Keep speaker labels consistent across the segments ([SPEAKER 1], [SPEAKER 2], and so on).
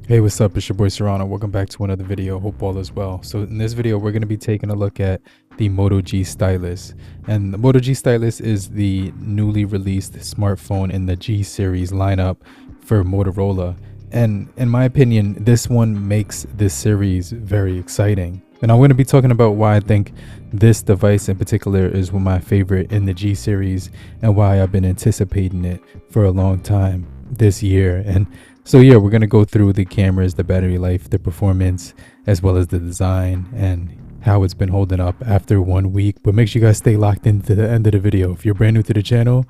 [SPEAKER 1] Hey, what's up? It's your boy Serrano. Welcome back to another video. Hope all is well. So in this video, we're going to be taking a look at the Moto G Stylus. And the Moto G Stylus is the newly released smartphone in the G series lineup for Motorola. And in my opinion, this one makes this series very exciting. And I'm going to be talking about why I think this device in particular is one of my favorite in the G series and why I've been anticipating it for a long time this year. And so yeah, we're going to go through the cameras, the battery life, the performance, as well as the design and how it's been holding up after 1 week. But make sure you guys stay locked into the end of the video. If you're brand new to the channel,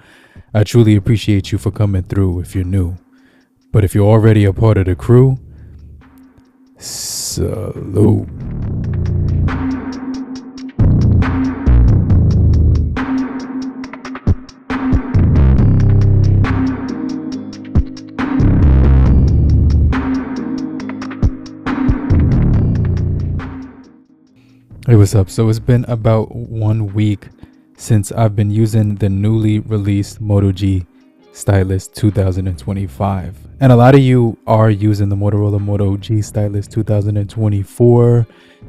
[SPEAKER 1] I truly appreciate you for coming through if you're new. But if you're already a part of the crew, salute. Hey, what's up? So it's been about 1 week since I've been using the newly released Moto G Stylus 2025. And a lot of you are using the Motorola Moto G Stylus 2024.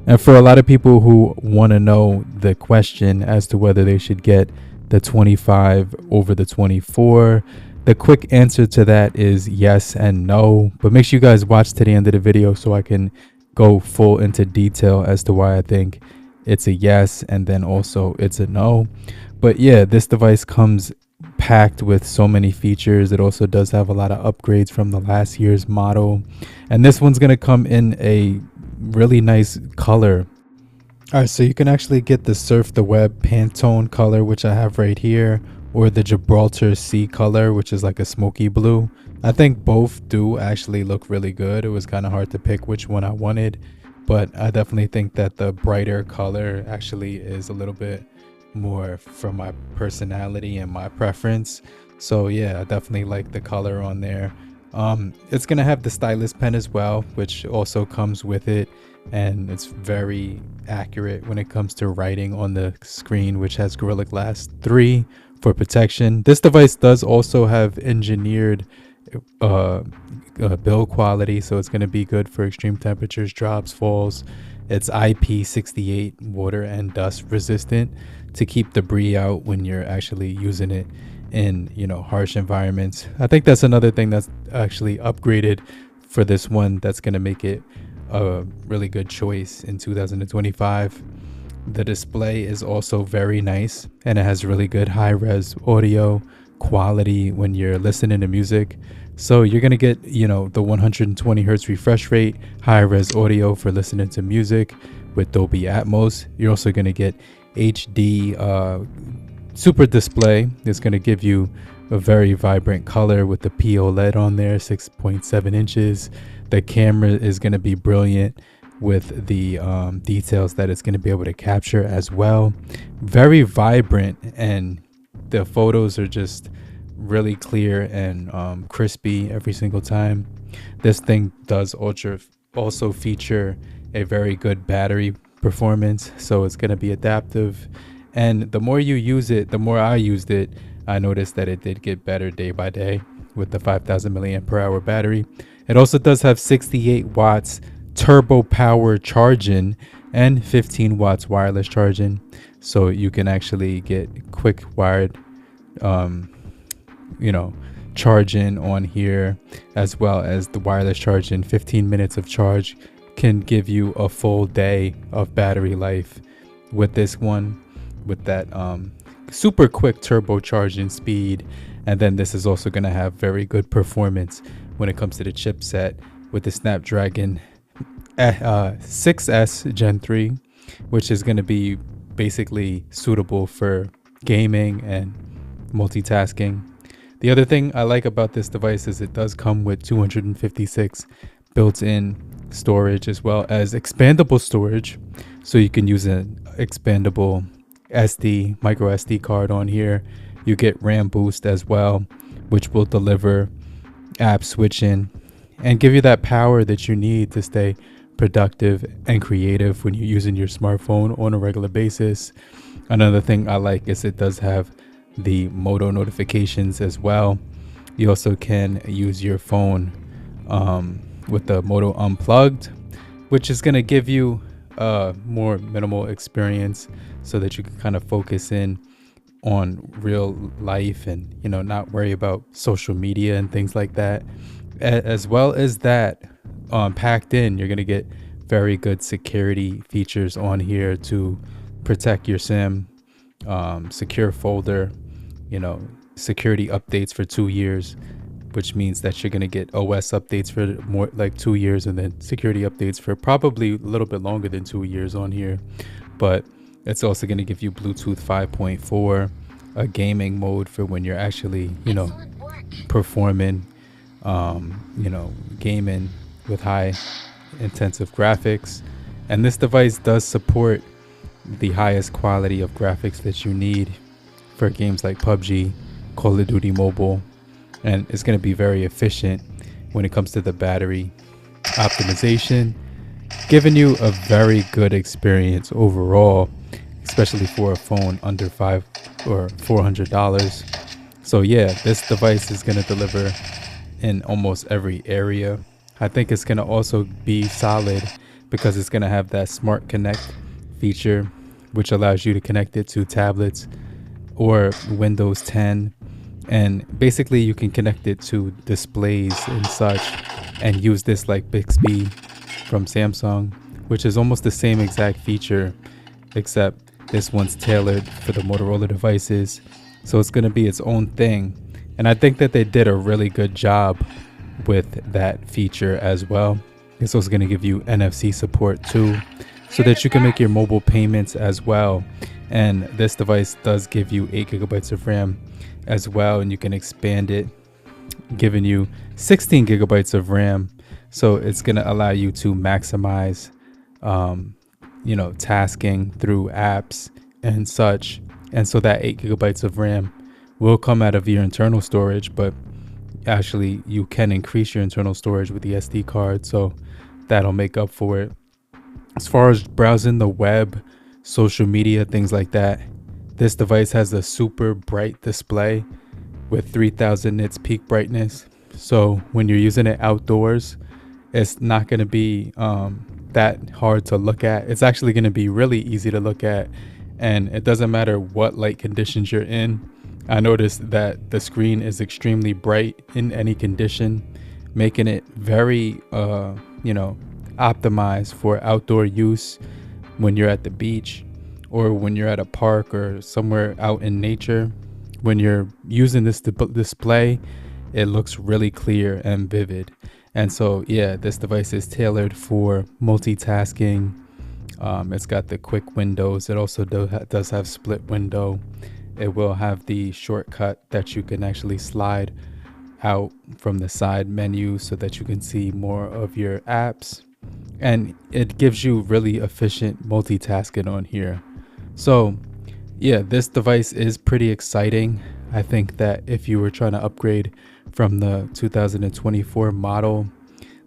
[SPEAKER 1] And for a lot of people who want to know the question as to whether they should get the 25 over the 24, the quick answer to that is yes and no. But make sure you guys watch to the end of the video so I can go full into detail as to why I think it's a yes and then also it's a no. But yeah, this device comes packed with so many features. It also does have a lot of upgrades from the last year's model, and this one's going to come in a really nice color. All right, so you can actually get the Surf the Web Pantone color, which I have right here, or the Gibraltar Sea color, which is like a smoky blue. I think both do actually look really good. It was kind of hard to pick which one I wanted, but I definitely think that the brighter color actually is a little bit more for my personality and my preference. So yeah, I definitely like the color on there. It's gonna have the stylus pen as well, which also comes with it, and it's very accurate when it comes to writing on the screen, which has Gorilla Glass 3 for protection. This device does also have engineered build quality, so it's going to be good for extreme temperatures, drops, falls. It's IP68 water and dust resistant to keep debris out when you're actually using it in, you know, harsh environments. I think that's another thing that's actually upgraded for this one that's going to make it a really good choice in 2025. The display is also very nice, and it has really good high-res audio quality when you're listening to music. So you're gonna get, you know, the 120 hertz refresh rate, high-res audio for listening to music with Dolby Atmos. You're also gonna get HD super display. It's gonna give you a very vibrant color with the POLED on there, 6.7 inches. The camera is gonna be brilliant with the details that it's gonna be able to capture as well. Very vibrant, and the photos are just really clear and crispy every single time. This thing does also feature a very good battery performance, so it's going to be adaptive. And the more you use it, the more I used it, I noticed that it did get better day by day with the 5,000 milliamp per hour battery. It also does have 68 watts turbo power charging and 15 watts wireless charging, so you can actually get quick wired charging on here, as well as the wireless charging. 15 minutes of charge can give you a full day of battery life with this one, with that super quick turbo charging speed. And then this is also going to have very good performance when it comes to the chipset with the Snapdragon 6S Gen 3, which is going to be basically suitable for gaming and multitasking. The other thing I like about this device is it does come with 256 built-in storage, as well as expandable storage, so you can use an expandable micro SD card on here. You get RAM boost as well, which will deliver app switching and give you that power that you need to stay productive and creative when you're using your smartphone on a regular basis. Another thing I like is it does have the Moto notifications as well. You also can use your phone with the Moto Unplugged, which is going to give you a more minimal experience so that you can kind of focus in on real life and, you know, not worry about social media and things like that. As well as that, packed in, you're going to get very good security features on here to protect your SIM, secure folder, you know, security updates for 2 years, which means that you're going to get OS updates for more like 2 years, and then security updates for probably a little bit longer than 2 years on here. But it's also going to give you Bluetooth 5.4, a gaming mode for when you're actually, you know, performing, you know, gaming with high intensive graphics. And this device does support the highest quality of graphics that you need for games like PUBG, Call of Duty Mobile, and it's going to be very efficient when it comes to the battery optimization, giving you a very good experience overall, especially for a phone under $500 or $400. So yeah, this device is going to deliver in almost every area. I think it's going to also be solid because it's going to have that Smart Connect feature, which allows you to connect it to tablets or Windows 10. And basically you can connect it to displays and such and use this like Bixby from Samsung, which is almost the same exact feature, except this one's tailored for the Motorola devices. So it's going to be its own thing. And I think that they did a really good job with that feature as well. It's also going to give you NFC support too, so that you can make your mobile payments as well. And this device does give you 8 gigabytes of RAM as well, and you can expand it, giving you 16 gigabytes of RAM. So it's going to allow you to maximize, you know, tasking through apps and such. And so that 8 gigabytes of RAM will come out of your internal storage, but actually you can increase your internal storage with the SD card, so that'll make up for it. As far as browsing the web, social media, things like that, this device has a super bright display with 3000 nits peak brightness. So when you're using it outdoors, it's not going to be that hard to look at. It's actually going to be really easy to look at, and it doesn't matter what light conditions you're in. I noticed that the screen is extremely bright in any condition, making it very, you know, optimized for outdoor use when you're at the beach or when you're at a park or somewhere out in nature. When you're using this display, it looks really clear and vivid. And so, yeah, this device is tailored for multitasking. It's got the quick windows. It also does have split window. It will have the shortcut that you can actually slide out from the side menu so that you can see more of your apps. And it gives you really efficient multitasking on here. So yeah, this device is pretty exciting. I think that if you were trying to upgrade from the 2024 model,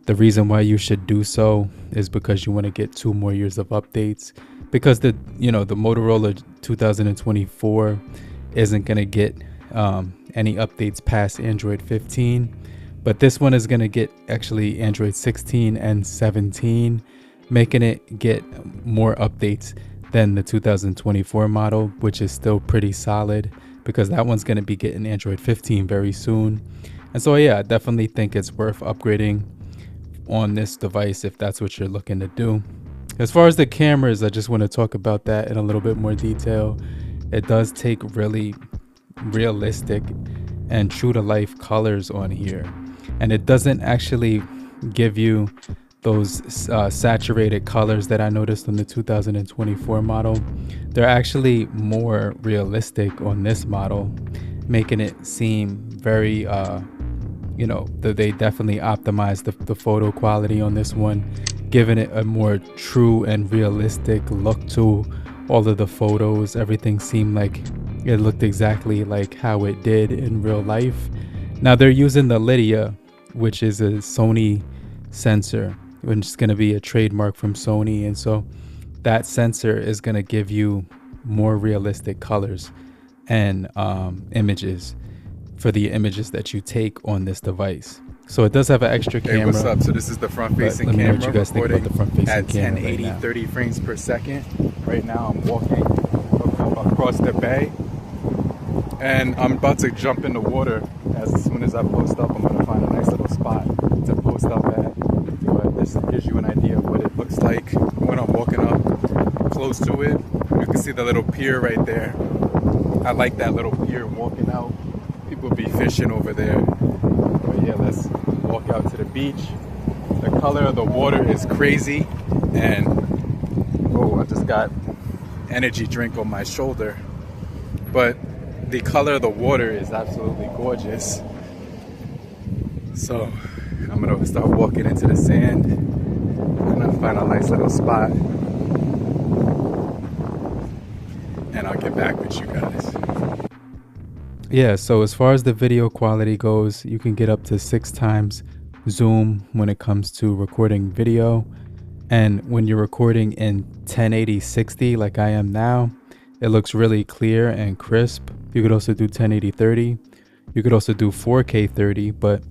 [SPEAKER 1] the reason why you should do so is because you want to get 2 more years of updates, because the Motorola 2024 isn't going to get any updates past Android 15, but this one is going to get actually Android 16 and 17, making it get more updates than the 2024 model, which is still pretty solid because that one's going to be getting Android 15 very soon. And so yeah, I definitely think it's worth upgrading on this device if that's what you're looking to do. As far as the cameras, I just want to talk about that in a little bit more detail. It does take really realistic and true to life colors on here, and it doesn't actually give you those saturated colors that I noticed on the 2024 model. They're actually more realistic on this model, making it seem very they definitely optimized the photo quality on this one, giving it a more true and realistic look to all of the photos. Everything seemed like it looked exactly like how it did in real life. Now they're using the LYTIA, which is a Sony sensor, which is going to be a trademark from Sony, and so that sensor is going to give you more realistic colors and images for the images that you take on this device. So it does have an extra camera.
[SPEAKER 2] Hey, what's up? So this is the front-facing
[SPEAKER 1] let me know
[SPEAKER 2] camera
[SPEAKER 1] what you guys think about the front-facing
[SPEAKER 2] at
[SPEAKER 1] camera
[SPEAKER 2] 1080,
[SPEAKER 1] right now.
[SPEAKER 2] 30 frames per second. Right now I'm walking across the bay, and I'm about to jump in the water. As soon as I post up, I'm gonna find a nice little spot to post up at. But this gives you an idea of what it looks like when I'm walking up close to it. You can see the little pier right there. I like that little pier walking out. People be fishing over there. But yeah, let's walk out to the beach. The color of the water is crazy, and oh, I just got energy drink on my shoulder. But the color of the water is absolutely gorgeous. So I'm gonna start walking into the sand. I'm gonna find a nice little spot, and I'll get back with you guys.
[SPEAKER 1] Yeah, so as far as the video quality goes, you can get up to 6 times zoom when it comes to recording video. And when you're recording in 1080 60 like I am now, it looks really clear and crisp. You could also do 1080 30. You could also do 4K 30, but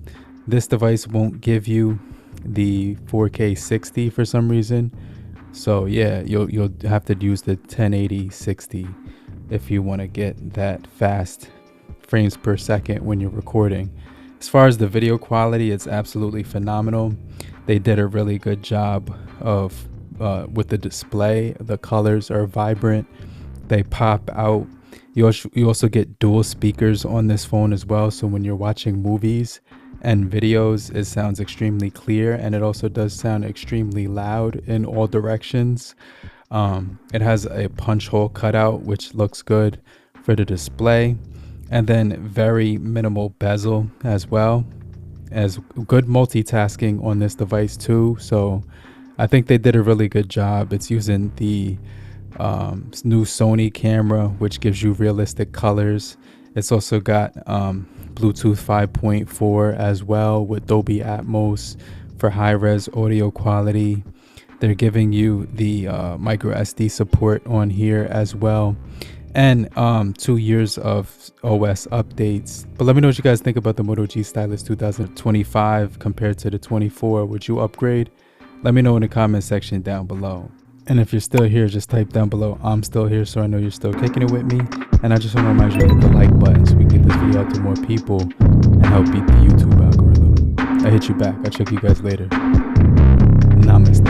[SPEAKER 1] this device won't give you the 4K 60 for some reason. So yeah, you'll have to use the 1080 60 if you want to get that fast frames per second when you're recording. As far as the video quality, it's absolutely phenomenal. They did a really good job of with the display. The colors are vibrant, they pop out. You also get dual speakers on this phone as well, so when you're watching movies and videos, it sounds extremely clear, and it also does sound extremely loud in all directions. It has a punch hole cutout, which looks good for the display, and then very minimal bezel as well, as good multitasking on this device too. So I think they did a really good job. It's using the new Sony camera, which gives you realistic colors. It's also got Bluetooth 5.4 as well, with Dolby Atmos for high-res audio quality. They're giving you the micro SD support on here as well, and 2 years of OS updates. But let me know what you guys think about the Moto G Stylus 2025 compared to the 24. Would you upgrade? Let me know in the comment section down below. And if you're still here, just type down below I'm still here, so I know you're still kicking it with me. And I just want to remind you to hit the like button so we can get this video out to more people and help beat the YouTube algorithm. I hit you back. I'll check you guys later. Namaste.